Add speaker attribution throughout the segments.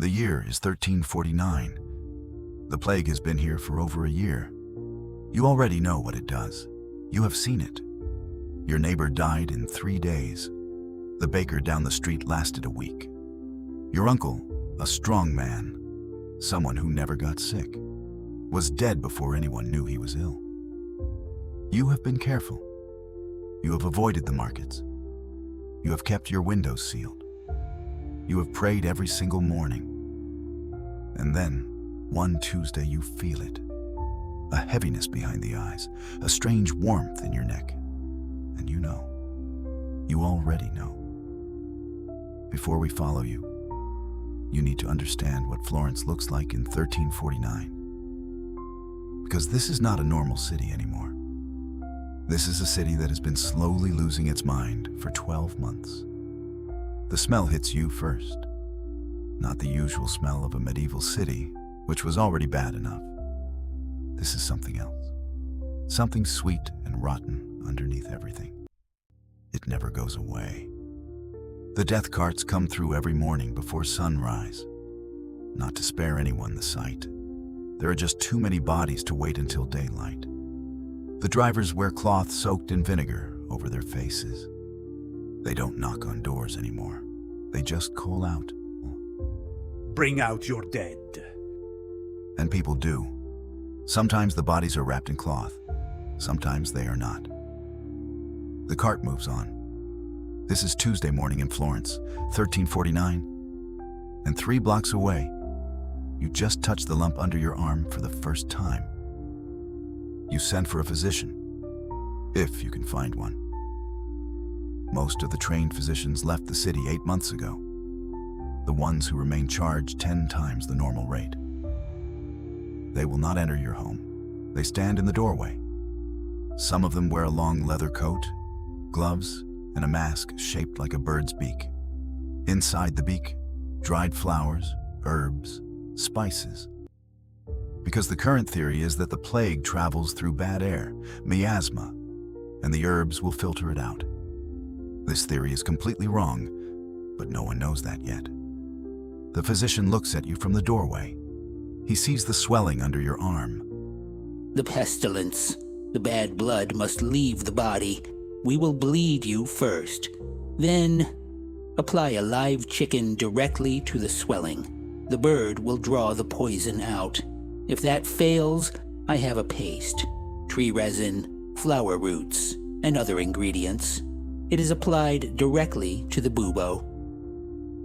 Speaker 1: The year is 1349. The plague has been here for over a year. You already know what it does. You have seen it. Your neighbor died in 3 days. The baker down the street lasted a week. Your uncle, a strong man, someone who never got sick, was dead before anyone knew he was ill. You have been careful. You have avoided the markets. You have kept your windows sealed. You have prayed every single morning. And then, one Tuesday, you feel it. A heaviness behind the eyes, a strange warmth in your neck. And you know. You already know. Before we follow you, you need to understand what Florence looks like in 1349. Because this is not a normal city anymore. This is a city that has been slowly losing its mind for 12 months. The smell hits you first. Not the usual smell of a medieval city, which was already bad enough. This is something else. Something sweet and rotten underneath everything. It never goes away. The death carts come through every morning before sunrise. Not to spare anyone the sight. There are just too many bodies to wait until daylight. The drivers wear cloth soaked in vinegar over their faces. They don't knock on doors anymore. They just call out.
Speaker 2: Bring out your dead.
Speaker 1: And people do. Sometimes the bodies are wrapped in cloth. Sometimes they are not. The cart moves on. This is Tuesday morning in Florence, 1349. And 3 blocks away, you just touch the lump under your arm for the first time. You send for a physician, if you can find one. Most of the trained physicians left the city 8 months ago. The ones who remain charge 10 times the normal rate. They will not enter your home. They stand in the doorway. Some of them wear a long leather coat, gloves, and a mask shaped like a bird's beak. Inside the beak, dried flowers, herbs, spices. Because the current theory is that the plague travels through bad air, miasma, and the herbs will filter it out. This theory is completely wrong, but no one knows that yet. The physician looks at you from the doorway. He sees the swelling under your arm.
Speaker 3: The pestilence, the bad blood must leave the body. We will bleed you first. Then, apply a live chicken directly to the swelling. The bird will draw the poison out. If that fails, I have a paste, tree resin, flower roots, and other ingredients. It is applied directly to the bubo.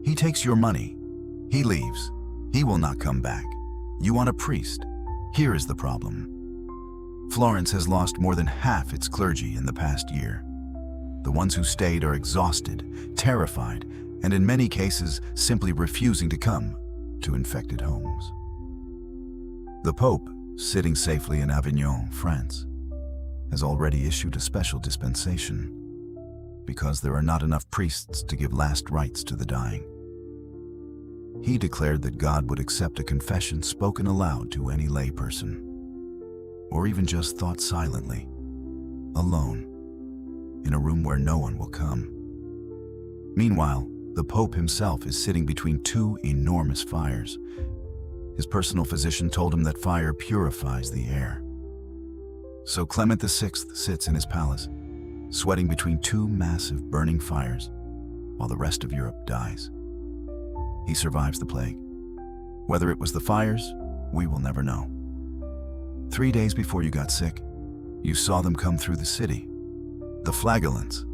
Speaker 1: He takes your money. He leaves. He will not come back. You want a priest. Here is the problem. Florence has lost more than half its clergy in the past year. The ones who stayed are exhausted, terrified, and in many cases simply refusing to come to infected homes. The Pope, sitting safely in Avignon, France, has already issued a special dispensation because there are not enough priests to give last rites to the dying. He declared that God would accept a confession spoken aloud to any layperson, or even just thought silently, alone, in a room where no one will come. Meanwhile, the Pope himself is sitting between 2 enormous fires. His personal physician told him that fire purifies the air. So Clement VI sits in his palace, sweating between 2 massive burning fires, while the rest of Europe dies. He survives the plague. Whether it was the fires, we will never know. 3 days before you got sick, you saw them come through the city. The Flagellants,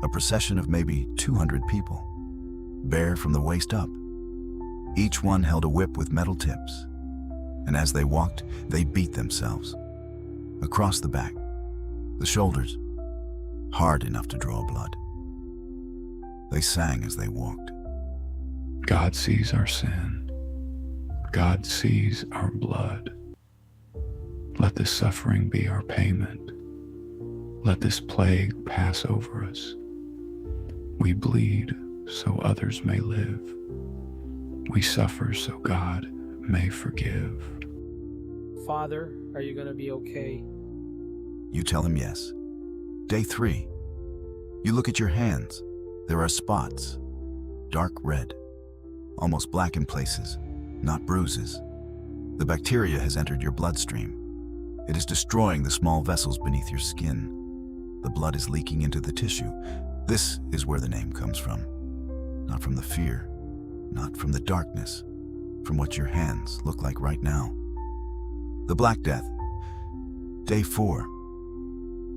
Speaker 1: a procession of maybe 200 people, bare from the waist up. Each one held a whip with metal tips, and as they walked, they beat themselves. Across the back, the shoulders, hard enough to draw blood. They sang as they walked.
Speaker 4: God sees our sin. God sees our blood. Let this suffering be our payment. Let this plague pass over us. We bleed so others may live. We suffer so God may forgive.
Speaker 5: Father, are you going to be okay?
Speaker 1: You tell him yes. Day 3. You look at your hands. There are spots, dark red. almost black in places, not bruises. The bacteria has entered your bloodstream. It is destroying the small vessels beneath your skin. The blood is leaking into the tissue. This is where the name comes from. Not from the fear, not from the darkness, from what your hands look like right now. The Black Death. Day 4.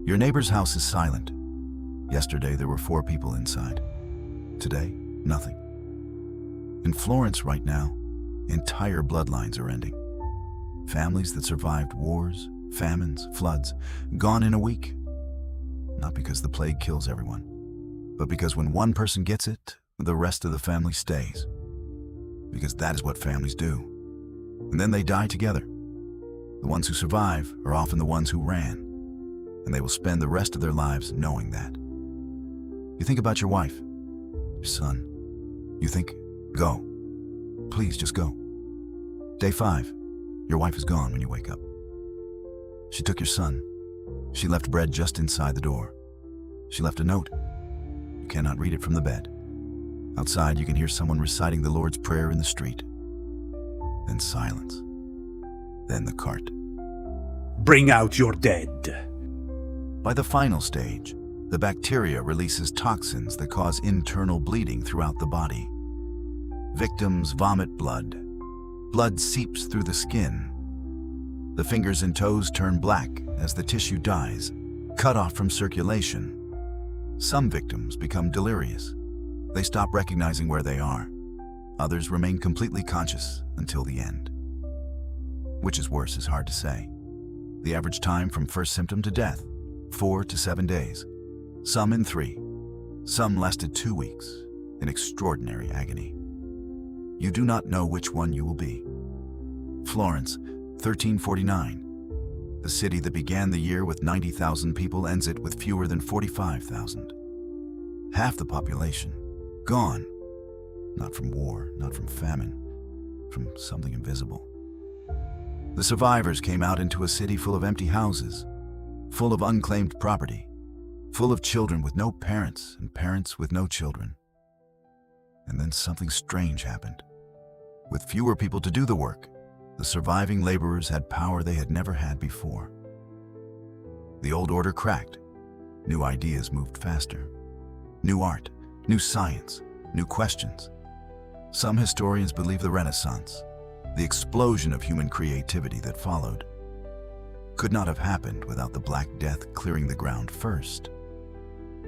Speaker 1: Your neighbor's house is silent. Yesterday there were 4 people inside. Today, nothing. In Florence right now, entire bloodlines are ending. Families that survived wars, famines, floods, gone in a week. Not because the plague kills everyone, but because when one person gets it, the rest of the family stays. Because that is what families do. And then they die together. The ones who survive are often the ones who ran, and they will spend the rest of their lives knowing that. You think about your wife, your son. You think, go. Please just go. Day 5. Your wife is gone when you wake up. She took your son. She left bread just inside the door. She left a note. You cannot read it from the bed. Outside, you can hear someone reciting the Lord's Prayer in the street. Then silence. Then the cart.
Speaker 2: Bring out your dead.
Speaker 1: By the final stage, the bacteria releases toxins that cause internal bleeding throughout the body. Victims vomit blood. Blood seeps through the skin. The fingers and toes turn black as the tissue dies, cut off from circulation. Some victims become delirious. They stop recognizing where they are. Others remain completely conscious until the end. Which is worse is hard to say. The average time from first symptom to death, 4 to 7 days. Some in 3. Some lasted 2 weeks, in extraordinary agony. You do not know which one you will be. Florence, 1349. The city that began the year with 90,000 people ends it with fewer than 45,000. Half the population, gone. Not from war, not from famine, from something invisible. The survivors came out into a city full of empty houses, full of unclaimed property, full of children with no parents and parents with no children. And then something strange happened. With fewer people to do the work, the surviving laborers had power they had never had before. The old order cracked. New ideas moved faster. New art, new science, new questions. Some historians believe the Renaissance, the explosion of human creativity that followed, could not have happened without the Black Death clearing the ground first.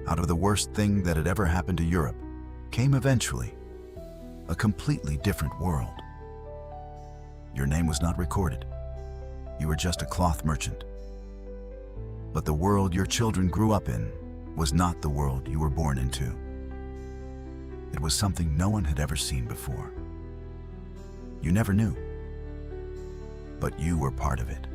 Speaker 1: Out of the worst thing that had ever happened to Europe came eventually a completely different world. Your name was not recorded. You were just a cloth merchant. But the world your children grew up in was not the world you were born into. It was something no one had ever seen before. You never knew, but you were part of it.